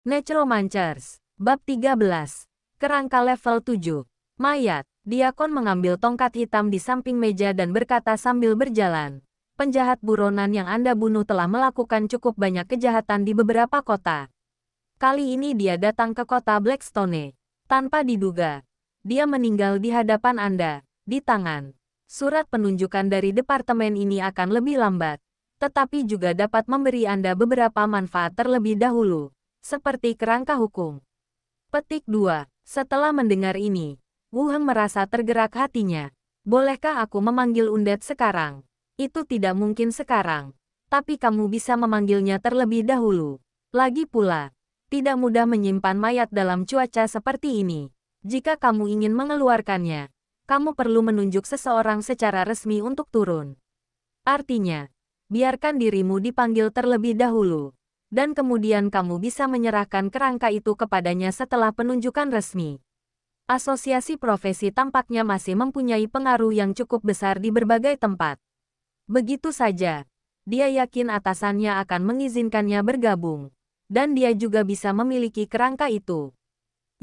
Necromancers. Bab 13. Kerangka level 7. Mayat. Diakon mengambil tongkat hitam di samping meja dan berkata sambil berjalan. Penjahat buronan yang Anda bunuh telah melakukan cukup banyak kejahatan di beberapa kota. Kali ini dia datang ke kota Blackstone. Tanpa diduga, dia meninggal di hadapan Anda, di tangan. Surat penunjukan dari departemen ini akan lebih lambat, tetapi juga dapat memberi Anda beberapa manfaat terlebih dahulu. Seperti kerangka hukum. Petik 2. Setelah mendengar ini, Wu Heng merasa tergerak hatinya. Bolehkah aku memanggil Undead sekarang? Itu tidak mungkin sekarang. Tapi kamu bisa memanggilnya terlebih dahulu. Lagi pula, tidak mudah menyimpan mayat dalam cuaca seperti ini. Jika kamu ingin mengeluarkannya, kamu perlu menunjuk seseorang secara resmi untuk turun. Artinya, biarkan dirimu dipanggil terlebih dahulu. Dan kemudian kamu bisa menyerahkan kerangka itu kepadanya setelah penunjukan resmi. Asosiasi profesi tampaknya masih mempunyai pengaruh yang cukup besar di berbagai tempat. Begitu saja, dia yakin atasannya akan mengizinkannya bergabung. Dan dia juga bisa memiliki kerangka itu.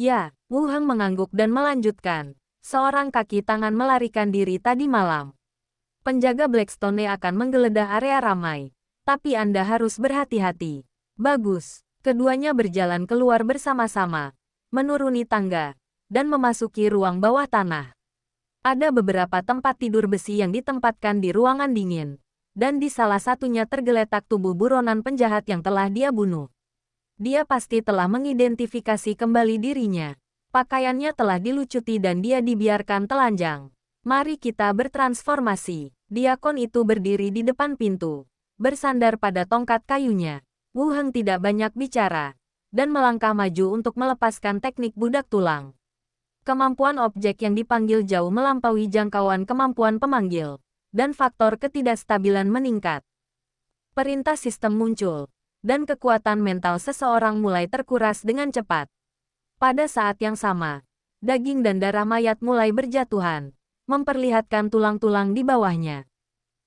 Ya, Wu Heng mengangguk dan melanjutkan. Seorang kaki tangan melarikan diri tadi malam. Penjaga Blackstone akan menggeledah area ramai. Tapi Anda harus berhati-hati. Bagus. Keduanya berjalan keluar bersama-sama, menuruni tangga, dan memasuki ruang bawah tanah. Ada beberapa tempat tidur besi yang ditempatkan di ruangan dingin, dan di salah satunya tergeletak tubuh buronan penjahat yang telah dia bunuh. Dia pasti telah mengidentifikasi kembali dirinya. Pakaiannya telah dilucuti dan dia dibiarkan telanjang. Mari kita bertransformasi. Diakon itu berdiri di depan pintu, bersandar pada tongkat kayunya. Wu Heng tidak banyak bicara, dan melangkah maju untuk melepaskan teknik budak tulang. Kemampuan objek yang dipanggil jauh melampaui jangkauan kemampuan pemanggil, dan faktor ketidakstabilan meningkat. Perintah sistem muncul, dan kekuatan mental seseorang mulai terkuras dengan cepat. Pada saat yang sama, daging dan darah mayat mulai berjatuhan, memperlihatkan tulang-tulang di bawahnya.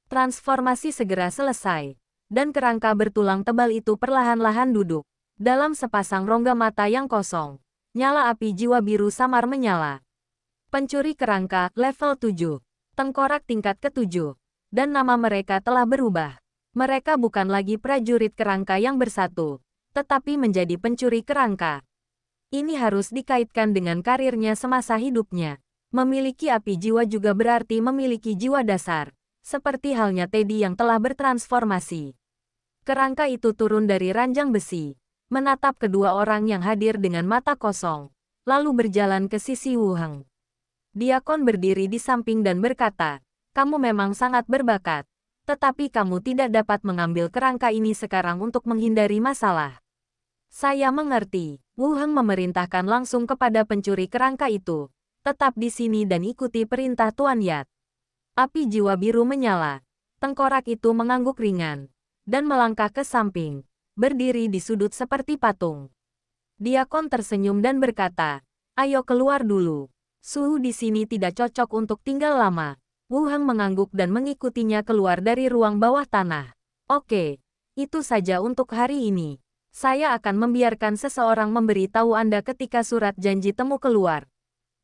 Transformasi segera selesai. Dan kerangka bertulang tebal itu perlahan-lahan duduk. Dalam sepasang rongga mata yang kosong, nyala api jiwa biru samar menyala. Pencuri kerangka, level 7. Tengkorak tingkat ke-7. Dan nama mereka telah berubah. Mereka bukan lagi prajurit kerangka yang bersatu, tetapi menjadi pencuri kerangka. Ini harus dikaitkan dengan karirnya semasa hidupnya. Memiliki api jiwa juga berarti memiliki jiwa dasar. Seperti halnya Teddy yang telah bertransformasi. Kerangka itu turun dari ranjang besi, menatap kedua orang yang hadir dengan mata kosong, lalu berjalan ke sisi Wu Heng. Diakon berdiri di samping dan berkata, "Kamu memang sangat berbakat, tetapi kamu tidak dapat mengambil kerangka ini sekarang untuk menghindari masalah." "Saya mengerti." Wu Heng memerintahkan langsung kepada pencuri kerangka itu, "Tetap di sini dan ikuti perintah Tuan Yat." Api jiwa biru menyala. Tengkorak itu mengangguk ringan, dan melangkah ke samping, berdiri di sudut seperti patung. Diakon tersenyum dan berkata, "Ayo keluar dulu. Suhu di sini tidak cocok untuk tinggal lama." Wu Heng mengangguk dan mengikutinya keluar dari ruang bawah tanah. "Oke, itu saja untuk hari ini. Saya akan membiarkan seseorang memberitahu Anda ketika surat janji temu keluar."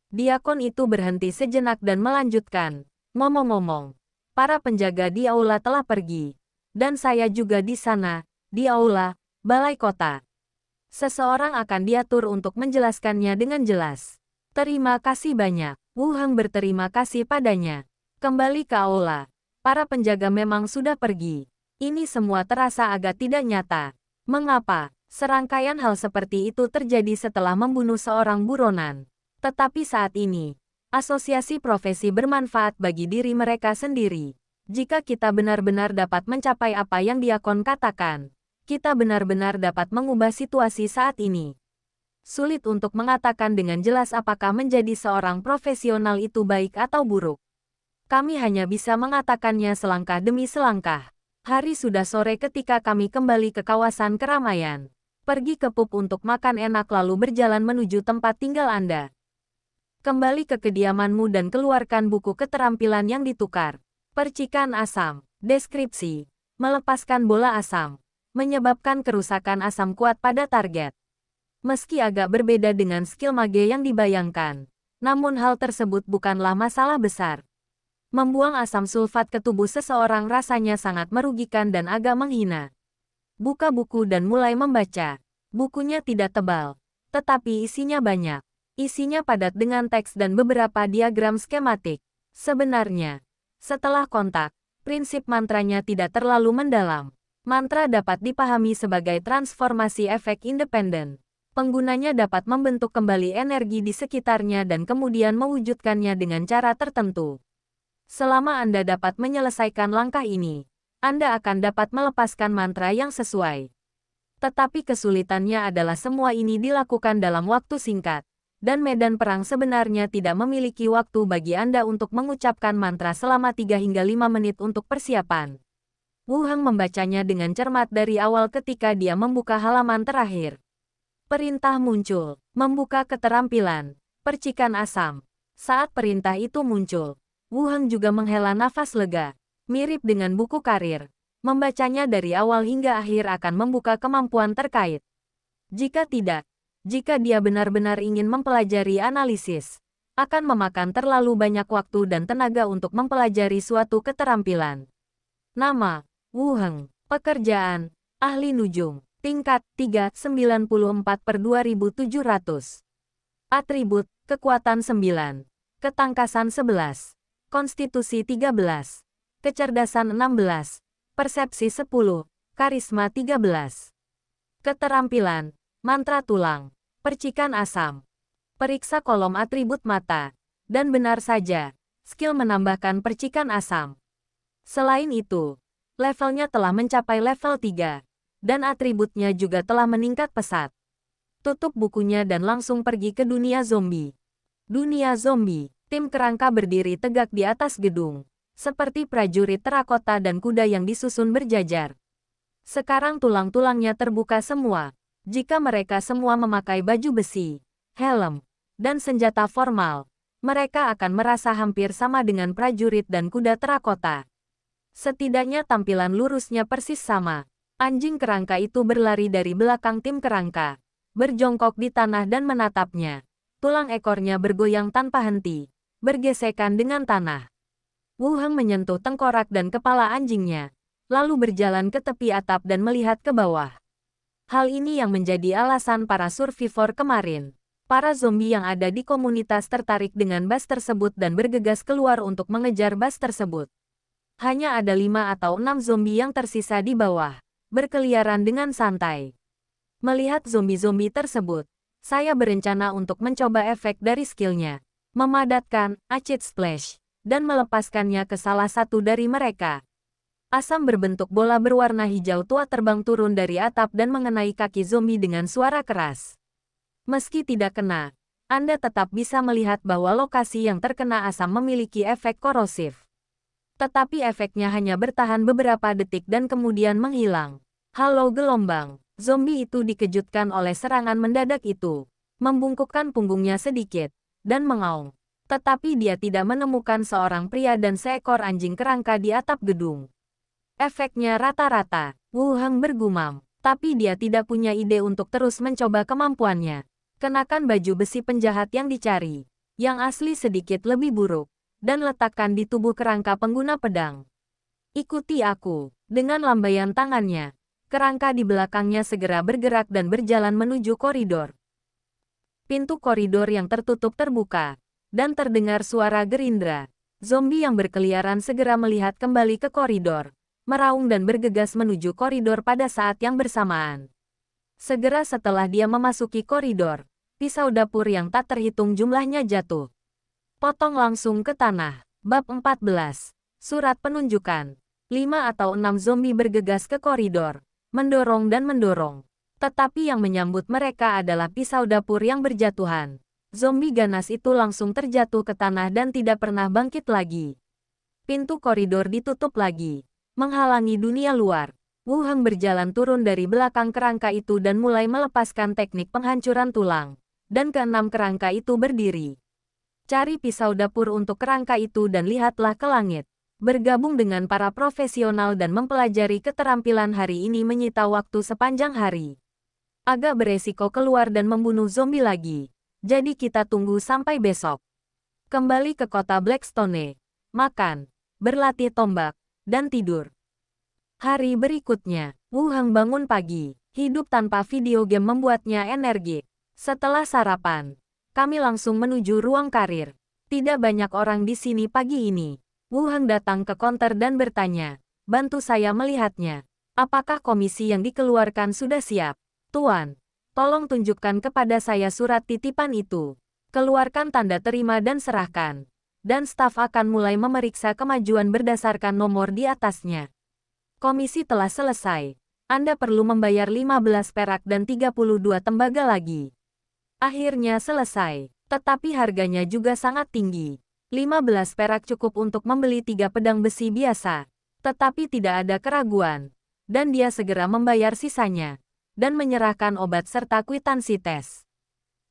Diakon itu berhenti sejenak dan melanjutkan. "Ngomong-ngomong, para penjaga di aula telah pergi. Dan saya juga di sana, di aula, balai kota. Seseorang akan diatur untuk menjelaskannya dengan jelas." "Terima kasih banyak." Wu Heng berterima kasih padanya. Kembali ke aula. Para penjaga memang sudah pergi. Ini semua terasa agak tidak nyata. Mengapa? Serangkaian hal seperti itu terjadi setelah membunuh seorang buronan. Tetapi saat ini, asosiasi profesi bermanfaat bagi diri mereka sendiri. Jika kita benar-benar dapat mencapai apa yang Diakon katakan, kita benar-benar dapat mengubah situasi saat ini. Sulit untuk mengatakan dengan jelas apakah menjadi seorang profesional itu baik atau buruk. Kami hanya bisa mengatakannya selangkah demi selangkah. Hari sudah sore ketika kami kembali ke kawasan keramaian. Pergi ke pub untuk makan enak lalu berjalan menuju tempat tinggal Anda. Kembali ke kediamanmu dan keluarkan buku keterampilan yang ditukar. Percikan asam. Deskripsi. Melepaskan bola asam. Menyebabkan kerusakan asam kuat pada target. Meski agak berbeda dengan skill mage yang dibayangkan, namun hal tersebut bukanlah masalah besar. Membuang asam sulfat ke tubuh seseorang rasanya sangat merugikan dan agak menghina. Buka buku dan mulai membaca. Bukunya tidak tebal, tetapi isinya banyak. Isinya padat dengan teks dan beberapa diagram skematik. Sebenarnya, setelah kontak, prinsip mantranya tidak terlalu mendalam. Mantra dapat dipahami sebagai transformasi efek independen. Penggunanya dapat membentuk kembali energi di sekitarnya dan kemudian mewujudkannya dengan cara tertentu. Selama Anda dapat menyelesaikan langkah ini, Anda akan dapat melepaskan mantra yang sesuai. Tetapi kesulitannya adalah semua ini dilakukan dalam waktu singkat, dan medan perang sebenarnya tidak memiliki waktu bagi Anda untuk mengucapkan mantra selama 3 hingga 5 menit untuk persiapan. Wu Heng membacanya dengan cermat dari awal ketika dia membuka halaman terakhir. Perintah muncul, membuka keterampilan, percikan asam. Saat perintah itu muncul, Wu Heng juga menghela nafas lega. Mirip dengan buku karir, membacanya dari awal hingga akhir akan membuka kemampuan terkait. Jika tidak, jika dia benar-benar ingin mempelajari analisis, akan memakan terlalu banyak waktu dan tenaga untuk mempelajari suatu keterampilan. Nama, Wu Heng. Pekerjaan, ahli nujum. Tingkat 394/2700. Atribut, kekuatan 9. Ketangkasan 11. Konstitusi 13. Kecerdasan 16. Persepsi 10. Karisma 13. Keterampilan, mantra tulang. Percikan asam. Periksa kolom atribut mata. Dan benar saja, skill menambahkan percikan asam. Selain itu, levelnya telah mencapai level 3, dan atributnya juga telah meningkat pesat. Tutup bukunya dan langsung pergi ke dunia zombie. Dunia zombie, tim kerangka berdiri tegak di atas gedung, seperti prajurit terakota dan kuda yang disusun berjajar. Sekarang tulang-tulangnya terbuka semua. Jika mereka semua memakai baju besi, helm, dan senjata formal, mereka akan merasa hampir sama dengan prajurit dan kuda terakota. Setidaknya tampilan lurusnya persis sama. Anjing kerangka itu berlari dari belakang tim kerangka, berjongkok di tanah dan menatapnya. Tulang ekornya bergoyang tanpa henti, bergesekan dengan tanah. Wu Heng menyentuh tengkorak dan kepala anjingnya, lalu berjalan ke tepi atap dan melihat ke bawah. Hal ini yang menjadi alasan para survivor kemarin. Para zombie yang ada di komunitas tertarik dengan bas tersebut dan bergegas keluar untuk mengejar bas tersebut. Hanya ada 5 atau 6 zombie yang tersisa di bawah, berkeliaran dengan santai. Melihat zombie-zombie tersebut, saya berencana untuk mencoba efek dari skillnya, memadatkan Acid Splash, dan melepaskannya ke salah satu dari mereka. Asam berbentuk bola berwarna hijau tua terbang turun dari atap dan mengenai kaki zombie dengan suara keras. Meski tidak kena, Anda tetap bisa melihat bahwa lokasi yang terkena asam memiliki efek korosif. Tetapi efeknya hanya bertahan beberapa detik dan kemudian menghilang. Halo gelombang, zombie itu dikejutkan oleh serangan mendadak itu, membungkukkan punggungnya sedikit, dan mengaum. Tetapi dia tidak menemukan seorang pria dan seekor anjing kerangka di atap gedung. Efeknya rata-rata, Wu Heng bergumam, tapi dia tidak punya ide untuk terus mencoba kemampuannya. Kenakan baju besi penjahat yang dicari, yang asli sedikit lebih buruk, dan letakkan di tubuh kerangka pengguna pedang. Ikuti aku. Dengan lambaian tangannya, kerangka di belakangnya segera bergerak dan berjalan menuju koridor. Pintu koridor yang tertutup terbuka, dan terdengar suara gerindra. Zombie yang berkeliaran segera melihat kembali ke koridor, meraung dan bergegas menuju koridor pada saat yang bersamaan. Segera setelah dia memasuki koridor, pisau dapur yang tak terhitung jumlahnya jatuh. Potong langsung ke tanah. Bab 14. Surat penunjukan. 5 atau 6 zombie bergegas ke koridor, mendorong dan mendorong. Tetapi yang menyambut mereka adalah pisau dapur yang berjatuhan. Zombie ganas itu langsung terjatuh ke tanah dan tidak pernah bangkit lagi. Pintu koridor ditutup lagi, menghalangi dunia luar. Wu Heng berjalan turun dari belakang kerangka itu dan mulai melepaskan teknik penghancuran tulang. Dan keenam kerangka itu berdiri. Cari pisau dapur untuk kerangka itu dan lihatlah ke langit. Bergabung dengan para profesional dan mempelajari keterampilan hari ini menyita waktu sepanjang hari. Agak beresiko keluar dan membunuh zombie lagi. Jadi kita tunggu sampai besok. Kembali ke kota Blackstone. Makan, berlatih tombak, dan tidur. Hari berikutnya, Wu Heng bangun pagi. Hidup tanpa video game membuatnya energik. Setelah sarapan, kami langsung menuju ruang karir. Tidak banyak orang di sini pagi ini. Wu Heng datang ke konter dan bertanya, "Bantu saya melihatnya. Apakah komisi yang dikeluarkan sudah siap?" "Tuan, tolong tunjukkan kepada saya surat titipan itu. Keluarkan tanda terima dan serahkan. Dan staf akan mulai memeriksa kemajuan berdasarkan nomor di atasnya. Komisi telah selesai. Anda perlu membayar 15 perak dan 32 tembaga lagi." Akhirnya selesai, tetapi harganya juga sangat tinggi. 15 perak cukup untuk membeli 3 pedang besi biasa. Tetapi tidak ada keraguan. Dan dia segera membayar sisanya. Dan menyerahkan obat serta kwitansi tes.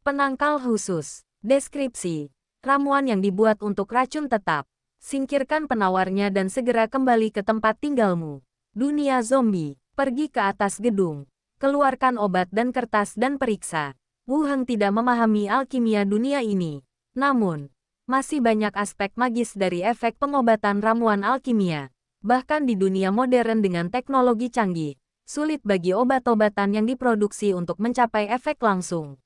Penangkal khusus. Deskripsi. Ramuan yang dibuat untuk racun tetap. Singkirkan penawarnya dan segera kembali ke tempat tinggalmu. Dunia zombie. Pergi ke atas gedung. Keluarkan obat dan kertas dan periksa. Wu Heng tidak memahami alkimia dunia ini. Namun, masih banyak aspek magis dari efek pengobatan ramuan alkimia. Bahkan di dunia modern dengan teknologi canggih, sulit bagi obat-obatan yang diproduksi untuk mencapai efek langsung.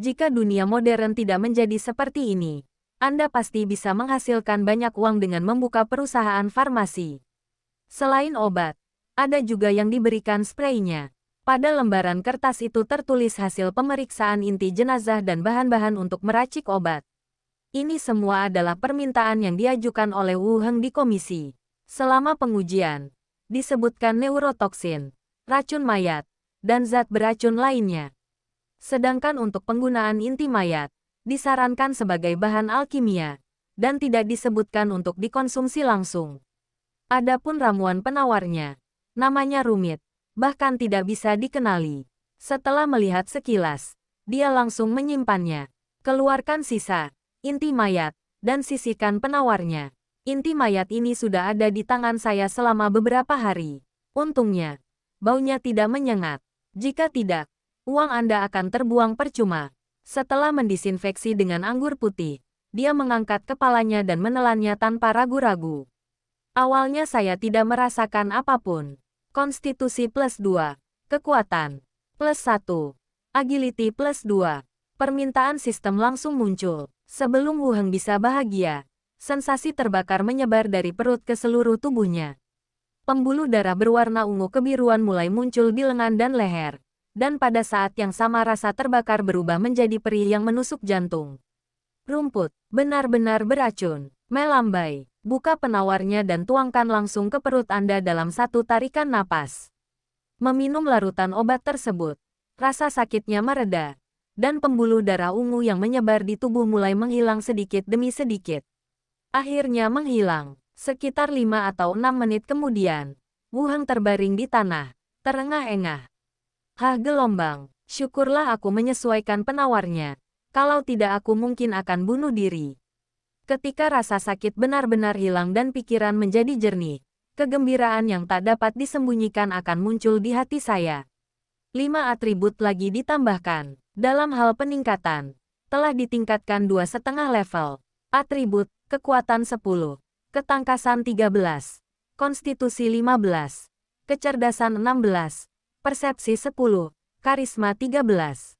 Jika dunia modern tidak menjadi seperti ini, Anda pasti bisa menghasilkan banyak uang dengan membuka perusahaan farmasi. Selain obat, ada juga yang diberikan spraynya. Pada lembaran kertas itu tertulis hasil pemeriksaan inti jenazah dan bahan-bahan untuk meracik obat. Ini semua adalah permintaan yang diajukan oleh Wu Heng di komisi. Selama pengujian, disebutkan neurotoksin, racun mayat, dan zat beracun lainnya. Sedangkan untuk penggunaan inti mayat, disarankan sebagai bahan alkimia, dan tidak disebutkan untuk dikonsumsi langsung. Adapun ramuan penawarnya, namanya rumit, bahkan tidak bisa dikenali. Setelah melihat sekilas, dia langsung menyimpannya. Keluarkan sisa inti mayat, dan sisihkan penawarnya. Inti mayat ini sudah ada di tangan saya selama beberapa hari. Untungnya, baunya tidak menyengat. Jika tidak, uang Anda akan terbuang percuma. Setelah mendisinfeksi dengan anggur putih, dia mengangkat kepalanya dan menelannya tanpa ragu-ragu. Awalnya saya tidak merasakan apapun. Konstitusi +2, kekuatan +1, agility +2. Permintaan sistem langsung muncul. Sebelum Wu Heng bisa bahagia, sensasi terbakar menyebar dari perut ke seluruh tubuhnya. Pembuluh darah berwarna ungu kebiruan mulai muncul di lengan dan leher. Dan pada saat yang sama rasa terbakar berubah menjadi perih yang menusuk jantung. Rumput, benar-benar beracun. Melambai, buka penawarnya dan tuangkan langsung ke perut Anda dalam satu tarikan napas. Meminum larutan obat tersebut, rasa sakitnya mereda, dan pembuluh darah ungu yang menyebar di tubuh mulai menghilang sedikit demi sedikit. Akhirnya menghilang. Sekitar 5 atau 6 menit kemudian, Wu Heng terbaring di tanah, terengah-engah. "Hah, gelombang, syukurlah aku menyesuaikan penawarnya. Kalau tidak aku mungkin akan bunuh diri." Ketika rasa sakit benar-benar hilang dan pikiran menjadi jernih, kegembiraan yang tak dapat disembunyikan akan muncul di hati saya. 5 atribut lagi ditambahkan. Dalam hal peningkatan, telah ditingkatkan 2,5 level. Atribut, kekuatan 10, ketangkasan 13, konstitusi 15, kecerdasan 16, persepsi 10, karisma 13.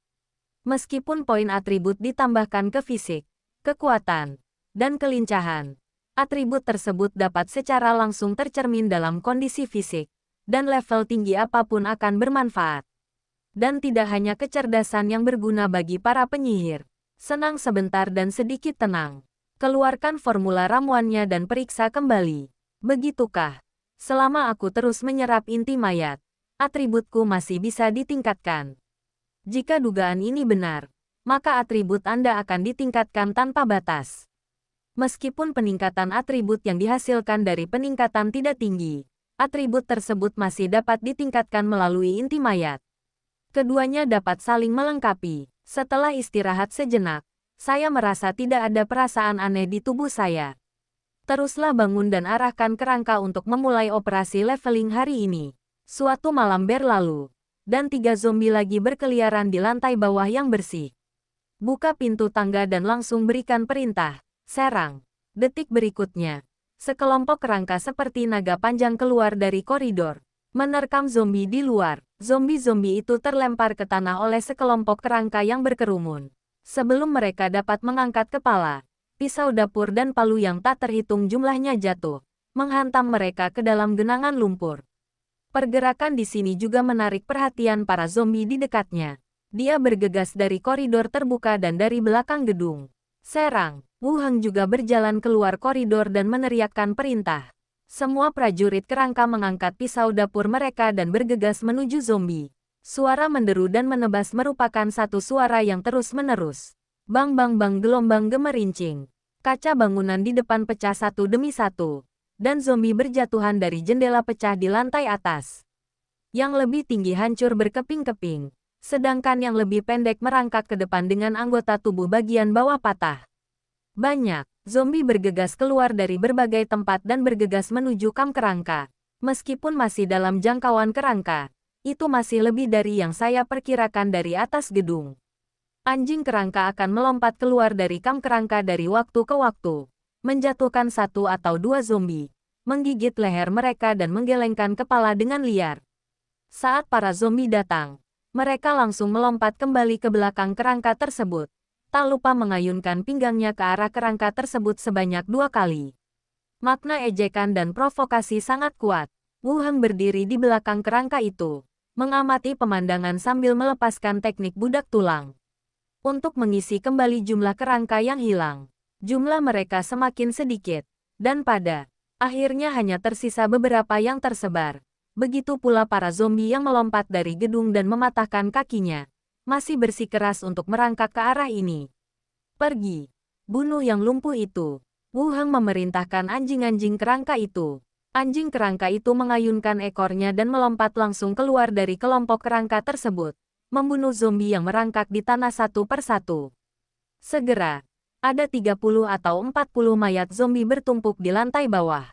Meskipun poin atribut ditambahkan ke fisik, kekuatan, dan kelincahan, atribut tersebut dapat secara langsung tercermin dalam kondisi fisik, dan level tinggi apapun akan bermanfaat. Dan tidak hanya kecerdasan yang berguna bagi para penyihir. Senang sebentar dan sedikit tenang. Keluarkan formula ramuannya dan periksa kembali. Begitukah? Selama aku terus menyerap inti mayat, atributku masih bisa ditingkatkan. Jika dugaan ini benar, maka atribut Anda akan ditingkatkan tanpa batas. Meskipun peningkatan atribut yang dihasilkan dari peningkatan tidak tinggi, atribut tersebut masih dapat ditingkatkan melalui inti mayat. Keduanya dapat saling melengkapi. Setelah istirahat sejenak, saya merasa tidak ada perasaan aneh di tubuh saya. Teruslah bangun dan arahkan kerangka untuk memulai operasi leveling hari ini. Suatu malam berlalu, dan 3 zombie lagi berkeliaran di lantai bawah yang bersih. Buka pintu tangga dan langsung berikan perintah. Serang. Detik berikutnya, sekelompok kerangka seperti naga panjang keluar dari koridor, menerkam zombie di luar. Zombie-zombie itu terlempar ke tanah oleh sekelompok kerangka yang berkerumun. Sebelum mereka dapat mengangkat kepala, pisau dapur dan palu yang tak terhitung jumlahnya jatuh, menghantam mereka ke dalam genangan lumpur. Pergerakan di sini juga menarik perhatian para zombie di dekatnya. Dia bergegas dari koridor terbuka dan dari belakang gedung. Serang. Wu Heng juga berjalan keluar koridor dan meneriakkan perintah. Semua prajurit kerangka mengangkat pisau dapur mereka dan bergegas menuju zombie. Suara menderu dan menebas merupakan satu suara yang terus-menerus. Bang bang bang, gelombang gemerincing. Kaca bangunan di depan pecah satu demi satu, dan zombie berjatuhan dari jendela pecah di lantai atas. Yang lebih tinggi hancur berkeping-keping, sedangkan yang lebih pendek merangkak ke depan dengan anggota tubuh bagian bawah patah. Banyak zombie bergegas keluar dari berbagai tempat dan bergegas menuju kam kerangka. Meskipun masih dalam jangkauan kerangka, itu masih lebih dari yang saya perkirakan dari atas gedung. Anjing kerangka akan melompat keluar dari kam kerangka dari waktu ke waktu, menjatuhkan satu atau dua zombie, menggigit leher mereka dan menggelengkan kepala dengan liar. Saat para zombie datang, mereka langsung melompat kembali ke belakang kerangka tersebut, tak lupa mengayunkan pinggangnya ke arah kerangka tersebut sebanyak 2 kali. Makna ejekan dan provokasi sangat kuat. Wu Heng berdiri di belakang kerangka itu, mengamati pemandangan sambil melepaskan teknik budak tulang. Untuk mengisi kembali jumlah kerangka yang hilang, jumlah mereka semakin sedikit, dan pada akhirnya hanya tersisa beberapa yang tersebar. Begitu pula para zombie yang melompat dari gedung dan mematahkan kakinya, masih bersikeras untuk merangkak ke arah ini. Pergi. Bunuh yang lumpuh itu. Wu Heng memerintahkan anjing-anjing kerangka itu. Anjing kerangka itu mengayunkan ekornya dan melompat langsung keluar dari kelompok kerangka tersebut, membunuh zombie yang merangkak di tanah satu persatu. Segera, ada 30 atau 40 mayat zombie bertumpuk di lantai bawah.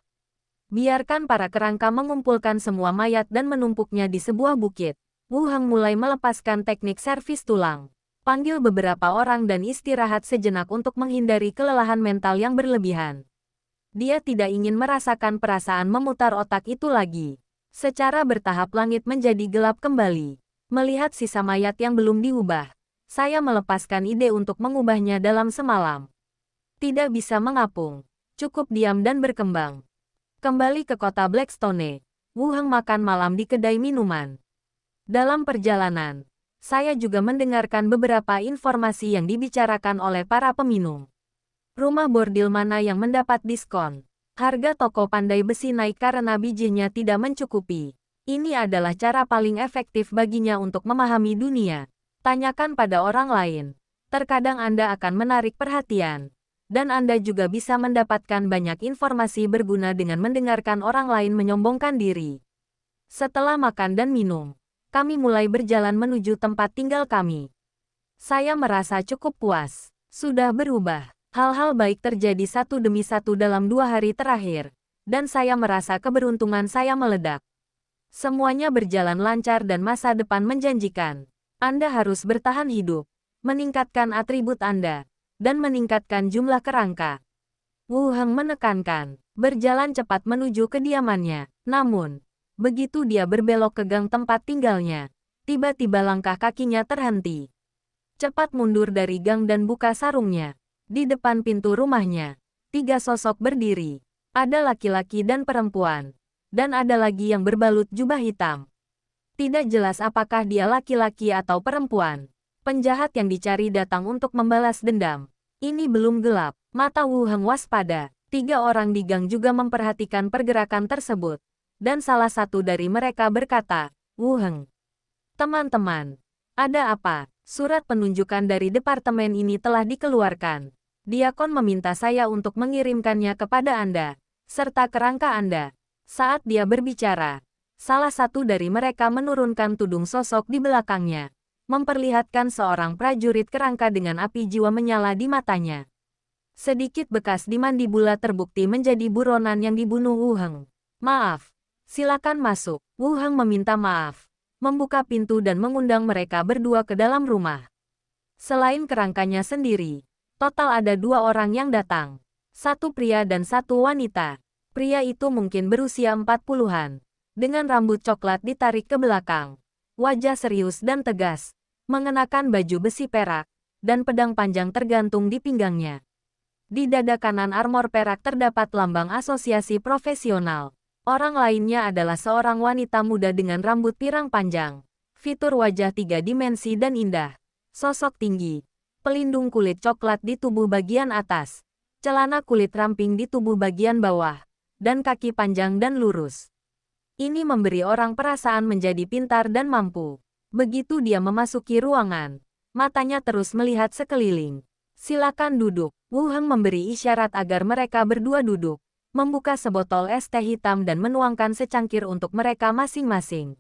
Biarkan para kerangka mengumpulkan semua mayat dan menumpuknya di sebuah bukit. Wu Heng mulai melepaskan teknik servis tulang. Panggil beberapa orang dan istirahat sejenak untuk menghindari kelelahan mental yang berlebihan. Dia tidak ingin merasakan perasaan memutar otak itu lagi. Secara bertahap langit menjadi gelap kembali. Melihat sisa mayat yang belum diubah, saya melepaskan ide untuk mengubahnya dalam semalam. Tidak bisa mengapung. Cukup diam dan berkembang. Kembali ke kota Blackstone, Wu Heng makan malam di kedai minuman. Dalam perjalanan, saya juga mendengarkan beberapa informasi yang dibicarakan oleh para peminum. Rumah bordil mana yang mendapat diskon? Harga toko pandai besi naik karena bijinya tidak mencukupi. Ini adalah cara paling efektif baginya untuk memahami dunia. Tanyakan pada orang lain. Terkadang Anda akan menarik perhatian. Dan Anda juga bisa mendapatkan banyak informasi berguna dengan mendengarkan orang lain menyombongkan diri. Setelah makan dan minum, kami mulai berjalan menuju tempat tinggal kami. Saya merasa cukup puas. Sudah berubah. Hal-hal baik terjadi satu demi satu dalam 2 hari terakhir. Dan saya merasa keberuntungan saya meledak. Semuanya berjalan lancar dan masa depan menjanjikan. Anda harus bertahan hidup, meningkatkan atribut Anda, dan meningkatkan jumlah kerangka. Wu Heng menekankan, berjalan cepat menuju kediamannya. Namun, begitu dia berbelok ke gang tempat tinggalnya, tiba-tiba langkah kakinya terhenti. Cepat mundur dari gang dan buka sarungnya. Di depan pintu rumahnya, 3 sosok berdiri. Ada laki-laki dan perempuan. Dan ada lagi yang berbalut jubah hitam. Tidak jelas apakah dia laki-laki atau perempuan. Penjahat yang dicari datang untuk membalas dendam. Ini belum gelap. Mata Wu Heng waspada. 3 orang di gang juga memperhatikan pergerakan tersebut. Dan salah satu dari mereka berkata, Wu Heng. Teman-teman, ada apa? Surat penunjukan dari departemen ini telah dikeluarkan. Diakon meminta saya untuk mengirimkannya kepada Anda, serta kerangka Anda. Saat dia berbicara, salah satu dari mereka menurunkan tudung sosok di belakangnya, memperlihatkan seorang prajurit kerangka dengan api jiwa menyala di matanya. Sedikit bekas di mandibula terbukti menjadi buronan yang dibunuh Wu Heng. Maaf. Silakan masuk. Wu Heng meminta maaf. membuka pintu dan mengundang mereka berdua ke dalam rumah. Selain kerangkanya sendiri, total ada 2 orang yang datang. 1 pria dan 1 wanita. Pria itu mungkin berusia 40-an. Dengan rambut coklat ditarik ke belakang. Wajah serius dan tegas. Mengenakan baju besi perak. Dan pedang panjang tergantung di pinggangnya. Di dada kanan armor perak terdapat lambang asosiasi profesional. Orang lainnya adalah seorang wanita muda dengan rambut pirang panjang. Fitur wajah 3 dimensi dan indah. Sosok tinggi. Pelindung kulit coklat di tubuh bagian atas. Celana kulit ramping di tubuh bagian bawah. Dan kaki panjang dan lurus. Ini memberi orang perasaan menjadi pintar dan mampu. Begitu dia memasuki ruangan, matanya terus melihat sekeliling. Silakan duduk. Wu Heng memberi isyarat agar mereka berdua duduk. Membuka sebotol es teh hitam dan menuangkan secangkir untuk mereka masing-masing.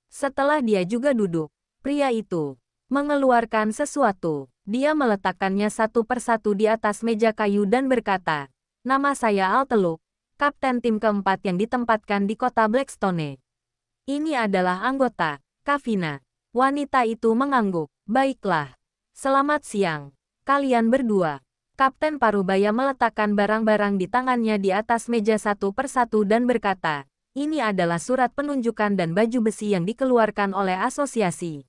Setelah dia juga duduk, pria itu mengeluarkan sesuatu. Dia meletakkannya satu persatu di atas meja kayu dan berkata, "Nama saya Al Teluk, kapten tim keempat yang ditempatkan di kota Blackstone. Ini adalah anggota, Kavina." Wanita itu mengangguk. "Baiklah. Selamat siang, kalian berdua." Kapten Parubaya meletakkan barang-barang di tangannya di atas meja satu persatu dan berkata, "Ini adalah surat penunjukan dan baju besi yang dikeluarkan oleh asosiasi.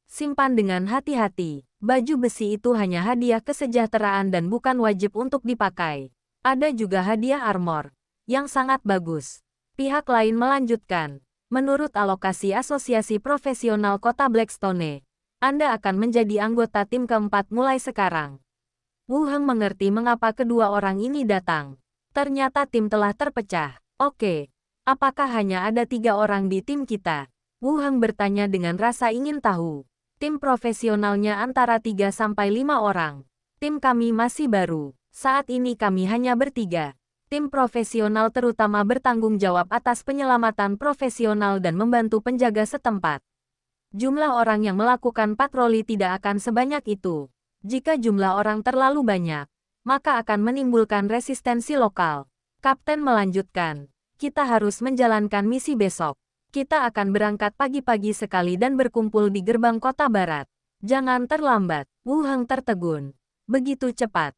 Simpan dengan hati-hati. Baju besi itu hanya hadiah kesejahteraan dan bukan wajib untuk dipakai. Ada juga hadiah armor, yang sangat bagus." Pihak lain melanjutkan, "Menurut alokasi asosiasi profesional kota Blackstone, Anda akan menjadi anggota tim keempat mulai sekarang." Wu Heng mengerti mengapa kedua orang ini datang. Ternyata tim telah terpecah. "Oke, apakah hanya ada 3 orang di tim kita?" Wu Heng bertanya dengan rasa ingin tahu. "Tim profesionalnya antara 3 sampai 5 orang. Tim kami masih baru. Saat ini kami hanya bertiga. Tim profesional terutama bertanggung jawab atas penyelamatan profesional dan membantu penjaga setempat. Jumlah orang yang melakukan patroli tidak akan sebanyak itu. Jika jumlah orang terlalu banyak, maka akan menimbulkan resistensi lokal." Kapten melanjutkan, "Kita harus menjalankan misi besok. Kita akan berangkat pagi-pagi sekali dan berkumpul di gerbang kota barat. Jangan terlambat." Wu Heng tertegun. "Begitu cepat?"